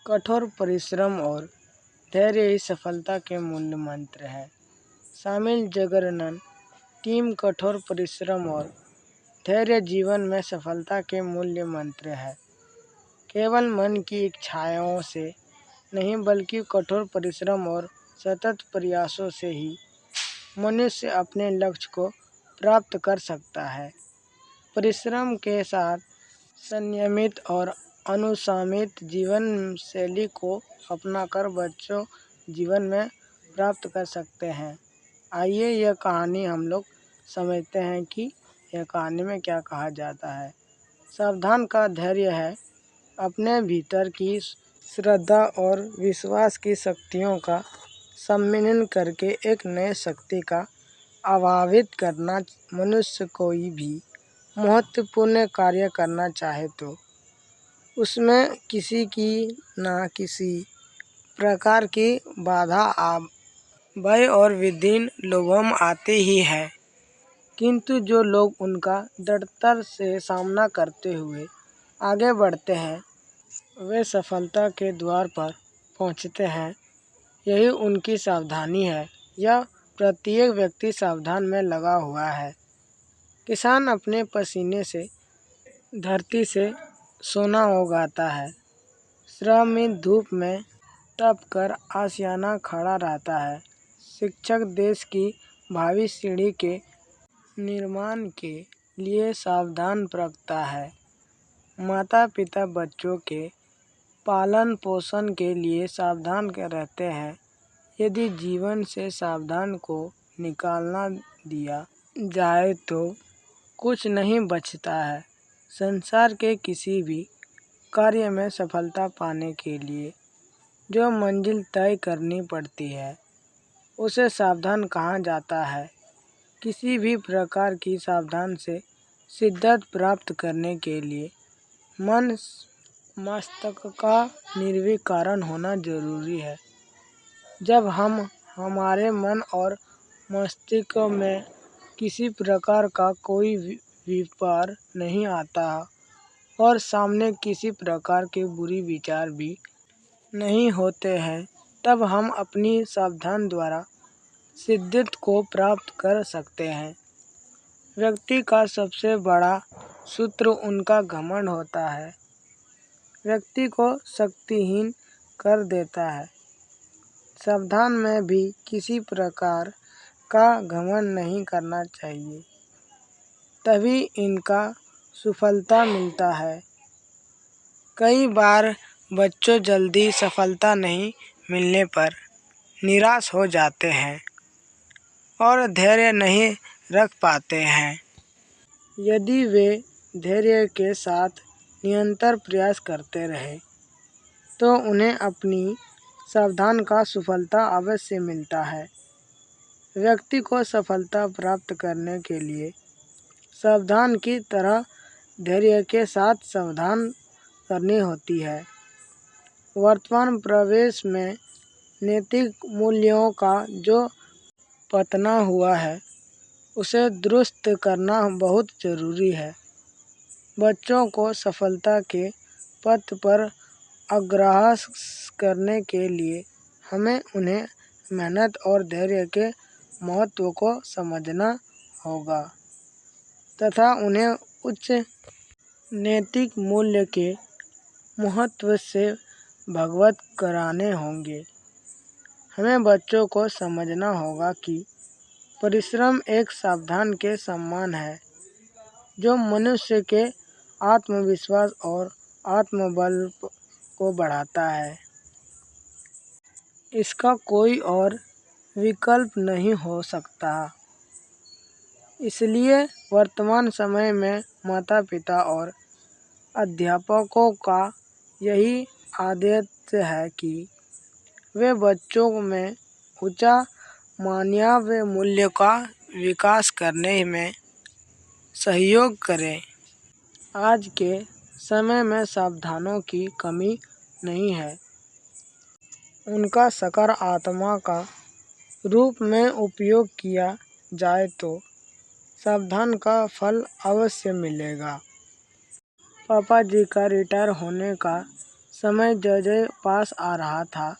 कठोर परिश्रम और धैर्य ही सफलता के मूल मंत्र है। शामिल जागरण टीम कठोर परिश्रम और धैर्य जीवन में सफलता के मूल्य मंत्र है। केवल मन की इच्छाओं से नहीं बल्कि कठोर परिश्रम और सतत प्रयासों से ही मनुष्य अपने लक्ष्य को प्राप्त कर सकता है। परिश्रम के साथ संयमित और अनुशासित जीवन शैली को अपनाकर बच्चों जीवन में प्राप्त कर सकते हैं। आइए यह कहानी हम लोग समझते हैं कि यह कहानी में क्या कहा जाता है। सावधान का धैर्य है अपने भीतर की श्रद्धा और विश्वास की शक्तियों का सम्मिलन करके एक नए शक्ति का आवाहित करना। मनुष्य कोई भी महत्वपूर्ण कार्य करना चाहे तो उसमें किसी की न किसी प्रकार की बाधा भय और विघ्न लोभम आते ही है, किंतु जो लोग उनका दृढ़ता से सामना करते हुए आगे बढ़ते हैं वे सफलता के द्वार पर पहुंचते हैं। यही उनकी सावधानी है। यह प्रत्येक व्यक्ति सावधान में लगा हुआ है। किसान अपने पसीने से धरती से सोना उगाता है। श्रमिक धूप में तप कर आशियाना खड़ा रहता है। शिक्षक देश की भावी पीढ़ी के निर्माण के लिए सावधान रखता है। माता पिता बच्चों के पालन पोषण के लिए सावधान रहते हैं। यदि जीवन से सावधान को निकालना दिया जाए तो कुछ नहीं बचता है। संसार के किसी भी कार्य में सफलता पाने के लिए जो मंजिल तय करनी पड़ती है उसे सावधान कहा जाता है। किसी भी प्रकार की सावधान से सिद्धत प्राप्त करने के लिए मन मस्तिष्क का निर्विकार होना जरूरी है। जब हमारे मन और मस्तिष्क में किसी प्रकार का कोई विकार नहीं आता और सामने किसी प्रकार के बुरे विचार भी नहीं होते हैं तब हम अपनी सावधान द्वारा सिद्धि को प्राप्त कर सकते हैं। व्यक्ति का सबसे बड़ा शत्रु उनका घमंड होता है। व्यक्ति को शक्तिहीन कर देता है। सावधान में भी किसी प्रकार का घमंड नहीं करना चाहिए, तभी इनका सफलता मिलता है। कई बार बच्चों जल्दी सफलता नहीं मिलने पर निराश हो जाते हैं और धैर्य नहीं रख पाते हैं। यदि वे धैर्य के साथ निरंतर प्रयास करते रहे तो उन्हें अपनी सावधान का सफलता अवश्य मिलता है। व्यक्ति को सफलता प्राप्त करने के लिए सावधान की तरह धैर्य के साथ सावधान करनी होती है। वर्तमान परिवेश में नैतिक मूल्यों का जो पतन हुआ है उसे दुरुस्त करना बहुत जरूरी है। बच्चों को सफलता के पथ पर अग्रसर करने के लिए हमें उन्हें मेहनत और धैर्य के महत्व को समझना होगा तथा उन्हें उच्च नैतिक मूल्य के महत्व से अवगत कराने होंगे। हमें बच्चों को समझना होगा कि परिश्रम एक साधन के समान है जो मनुष्य के आत्मविश्वास और आत्मबल को बढ़ाता है। इसका कोई और विकल्प नहीं हो सकता। इसलिए वर्तमान समय में माता पिता और अध्यापकों का यही आदेश है कि वे बच्चों में उच्च मानवीय मूल्य का विकास करने में सहयोग करें। आज के समय में सावधानों की कमी नहीं है। उनका सकारात्मक रूप में उपयोग किया जाए तो सावधान का फल अवश्य मिलेगा। पापा जी का रिटायर होने का समय जय पास आ रहा था।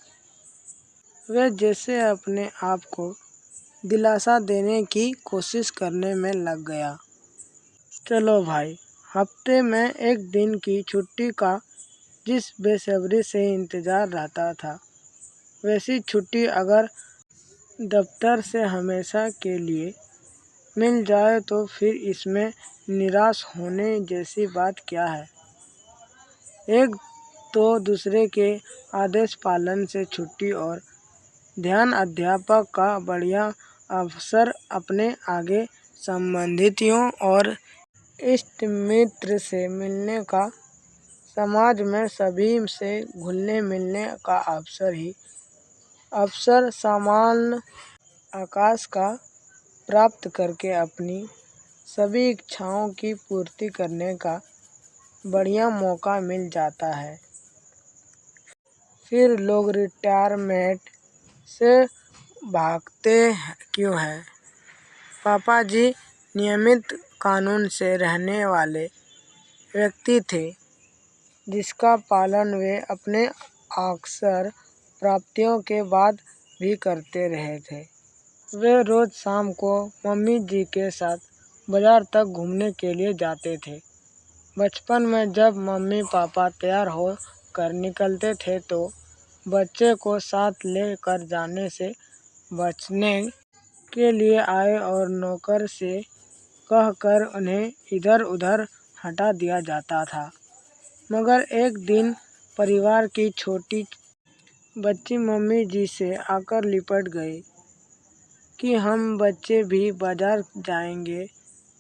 वह जैसे अपने आप को दिलासा देने की कोशिश करने में लग गया। चलो भाई, हफ्ते में एक दिन की छुट्टी का जिस बेसब्री से इंतज़ार रहता था, वैसी छुट्टी अगर दफ्तर से हमेशा के लिए मिल जाए तो फिर इसमें निराश होने जैसी बात क्या है। एक तो दूसरे के आदेश पालन से छुट्टी और ध्यान अध्यापक का बढ़िया अवसर अपने आगे संबंधियों और इष्ट मित्र से मिलने का, समाज में सभी से घुलने मिलने का अवसर समान आकाश का प्राप्त करके अपनी सभी इच्छाओं की पूर्ति करने का बढ़िया मौका मिल जाता है। फिर लोग रिटायरमेंट से भागते क्यों हैं? पापा जी नियमित कानून से रहने वाले व्यक्ति थे, जिसका पालन वे अपने अवसर प्राप्तियों के बाद भी करते रहे थे। वे रोज शाम को मम्मी जी के साथ बाजार तक घूमने के लिए जाते थे। बचपन में जब मम्मी पापा तैयार हो कर निकलते थे तो बच्चे को साथ ले कर जाने से बचने के लिए आए और नौकर से कहकर उन्हें इधर उधर हटा दिया जाता था। मगर एक दिन परिवार की छोटी बच्ची मम्मी जी से आकर लिपट गई कि हम बच्चे भी बाजार जाएंगे।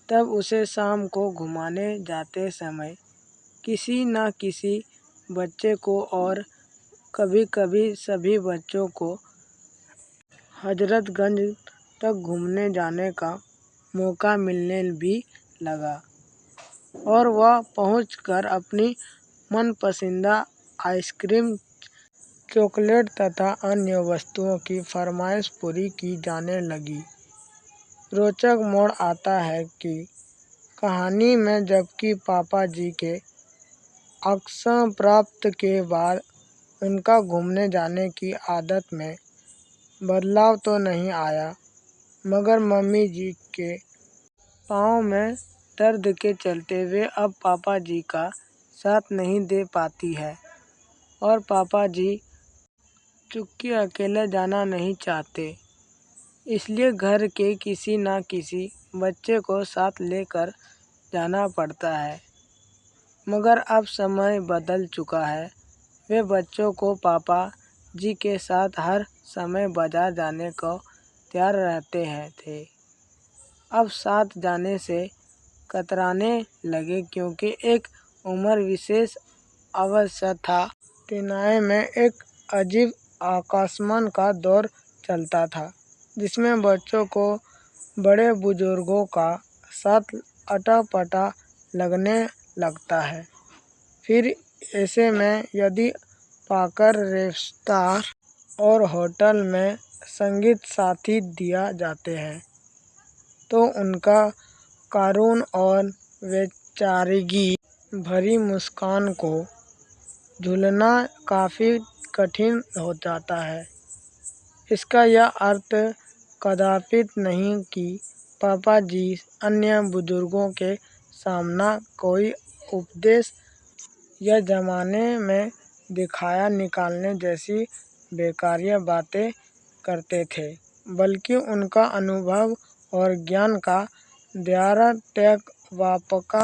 तब उसे शाम को घुमाने जाते समय किसी न किसी बच्चे को और कभी कभी सभी बच्चों को हजरतगंज तक घूमने जाने का मौका मिलने भी लगा और वह पहुंचकर अपनी मनपसंदीदा आइसक्रीम, चॉकलेट तथा अन्य वस्तुओं की फरमाइश पूरी की जाने लगी। रोचक मोड़ आता है कि कहानी में जबकि पापा जी के अवसर प्राप्त के बाद उनका घूमने जाने की आदत में बदलाव तो नहीं आया, मगर मम्मी जी के पाँव में दर्द के चलते वे अब पापा जी का साथ नहीं दे पाती है और पापा जी चूंकि अकेले जाना नहीं चाहते, इसलिए घर के किसी न किसी बच्चे को साथ लेकर जाना पड़ता है। मगर अब समय बदल चुका है। वे बच्चों को पापा जी के साथ हर समय बाजार जाने को तैयार रहते थे। अब साथ जाने से कतराने लगे क्योंकि एक उम्र विशेष अवसर था। तिनाए में एक अजीब आकाशमान का दौर चलता था, जिसमें बच्चों को बड़े बुजुर्गों का साथ अटापटा लगने लगता है। फिर ऐसे में यदि पाकर रेस्तरां और होटल में संगीत साथी दिया जाते हैं तो उनका करुण और बेचारगी भरी मुस्कान को झूलना काफ़ी कठिन हो जाता है। इसका यह अर्थ कदापि नहीं कि पापा जी अन्य बुजुर्गों के सामना कोई उपदेश या जमाने में दिखाया निकालने जैसी बेकारिया बातें करते थे, बल्कि उनका अनुभव और ज्ञान का दायरा तक व्यापक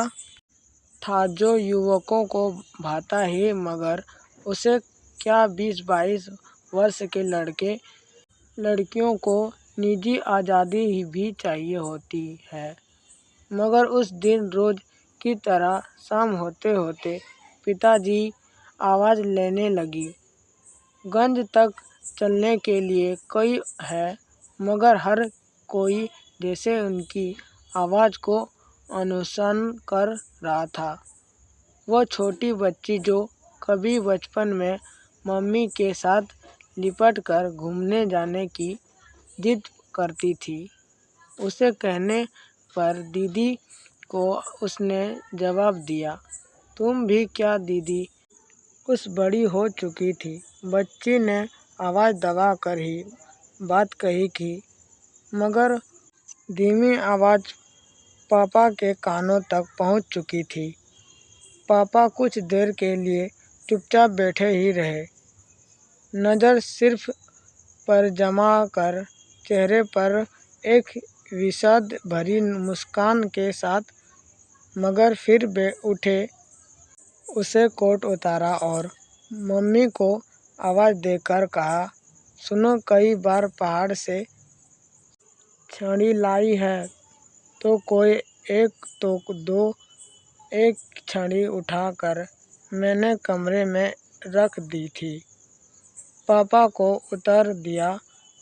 था जो युवकों को भाता ही। मगर उसे क्या 20-22 वर्ष के लड़के लड़कियों को निजी आज़ादी भी चाहिए होती है। मगर उस दिन रोज की तरह शाम होते होते पिताजी आवाज़ लेने लगी, गंज तक चलने के लिए कोई है? मगर हर कोई जैसे उनकी आवाज़ को अनुसरण कर रहा था। वो छोटी बच्ची जो कभी बचपन में मम्मी के साथ लिपट कर घूमने जाने की जिद करती थी, उसे कहने पर दीदी को उसने जवाब दिया, तुम भी क्या दीदी? उस बड़ी हो चुकी थी। बच्ची ने आवाज़ दबाकर ही बात कही कि मगर धीमी आवाज़ पापा के कानों तक पहुंच चुकी थी। पापा कुछ देर के लिए चुपचाप बैठे ही रहे, नज़र सिर्फ पर जमा कर चेहरे पर एक विषाद भरी मुस्कान के साथ। मगर फिर उठे, उसे कोट उतारा और मम्मी को आवाज़ देकर कहा, सुनो, कई बार पहाड़ से छड़ी लाई है तो कोई एक तो दो। एक छड़ी उठाकर मैंने कमरे में रख दी थी, पापा को उत्तर दिया।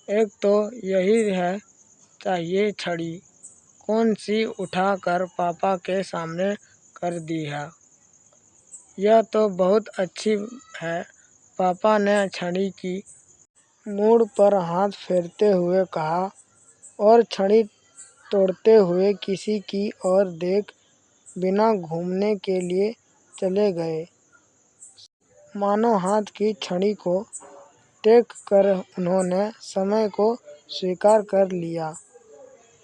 एक तो यही है, चाहिए छड़ी कौन सी उठाकर पापा के सामने कर दी है। यह तो बहुत अच्छी है, पापा ने छड़ी की मूड़ पर हाथ फेरते हुए कहा और छड़ी तोड़ते हुए किसी की ओर देख बिना घूमने के लिए चले गए। मानो हाथ की छड़ी को देख कर उन्होंने समय को स्वीकार कर लिया।